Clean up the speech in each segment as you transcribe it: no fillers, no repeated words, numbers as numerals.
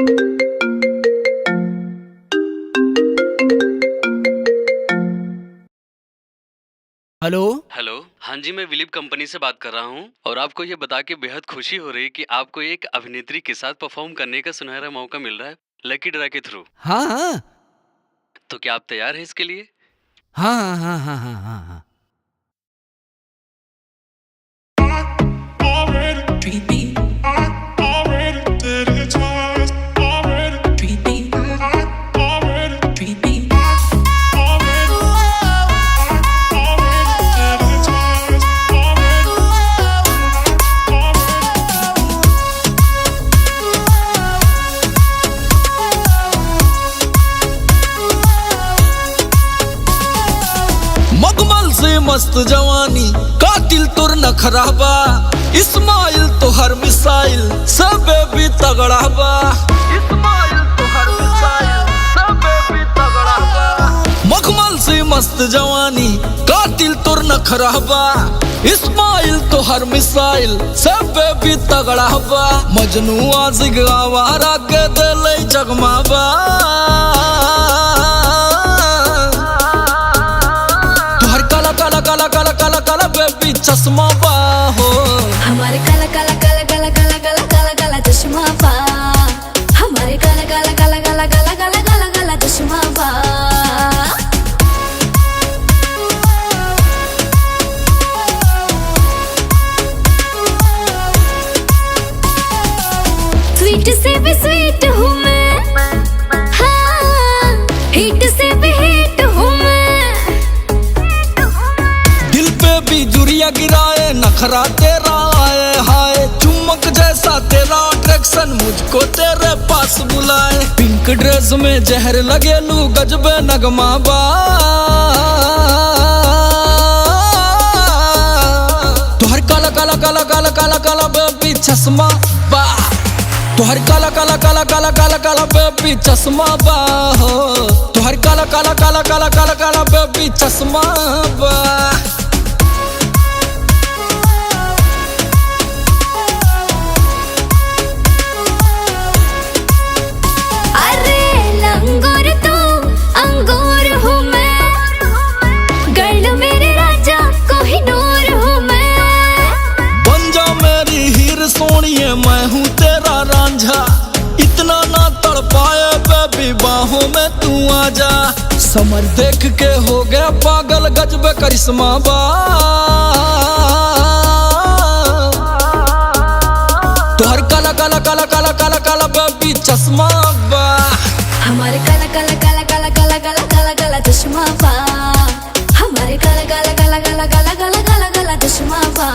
Hello. Hello. हाँ जी, मैं विलीप कंपनी से बात कर रहा हूँ और आपको ये बता के बेहद खुशी हो रही है कि आपको एक अभिनेत्री के साथ परफॉर्म करने का सुनहरा मौका मिल रहा है लकी ड्रा के थ्रू। हाँ हाँ तो क्या आप तैयार हैं इसके लिए? हाँ हाँ हाँ हाँ हाँ हाँ हाँ। मगमल से मस्त जवानी कातिल तुर नखराबा इस्माइल तो हर मिसाइल सब भी तगड़ा बा। इस्माइल तो हर मिसाइल सब भी तगड़ा बा। मगमल से मस्त जवानी कातिल तुर नखराबा इस्माइल तो हर मिसाइल सब भी तगड़ा बा। मजनू आशिक आवारा के दिल जगमाबा। काला काला काला काला बेबी चश्मा बा हो हमारे काला काला काला काला काला काला काला काला चश्मा बा। हमारे काला काला काला काला काला काला काला काला चश्मा बा। स्वीट से भी स्वीट हूँ मैं, हाँ हिट से भी हिट हूँ मैं। जुरिया गिराए नखरा तेरा आए हाय चुम्बक जैसा तेरा अट्रैक्शन मुझको तेरे पास बुलाए। पिंक ड्रेस में जहर लगे लू गजबे नगमा बा। तुहर काला काला काला काला काला काला बेबी चश्मा बा। तुहर काला काला काला काला काला काला बेबी चश्मा बा हो। तुहर काला काला काला काला काला काला बेबी चश्मा बा। सोनिए मैं हूँ तेरा रांझा इतना ना तड़ पाए बेबी बाहों में तू आजा। समर देख के हो गया पागल गजबे करिश्मा बा। तुहर काला काला काला काला काला काला बेबी चश्मा बा। हमारे काला काला काला काला काला काला काला काला चश्मा बा। हमारे काला काला काला काला काला काला काला काला चश्मा बा।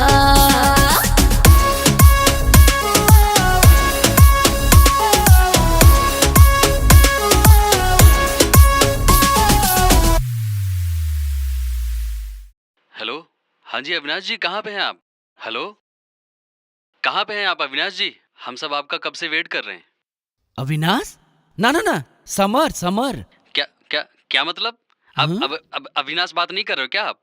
हेलो। हाँ जी अविनाश जी, कहाँ पे हैं आप? हेलो, कहाँ पे हैं आप अविनाश जी? हम सब आपका कब से वेट कर रहे हैं। अविनाश? ना ना ना, समर समर। क्या क्या क्या मतलब? अब अविनाश बात नहीं कर रहे हो क्या आप?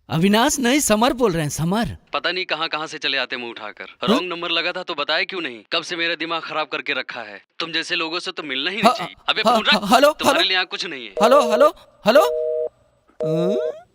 अविनाश नहीं, समर बोल रहे हैं, समर। पता नहीं कहाँ कहाँ से चले आते मुंह उठाकर। रॉन्ग नंबर लगा था तो बताया क्यों नहीं? कब से मेरा दिमाग खराब करके रखा है। तुम जैसे लोगों से तो मिलना ही नहीं चाहिए। अबे फोन रख, हेलो तुम्हारे लिए यहाँ कुछ नहीं है। Hello hello hello.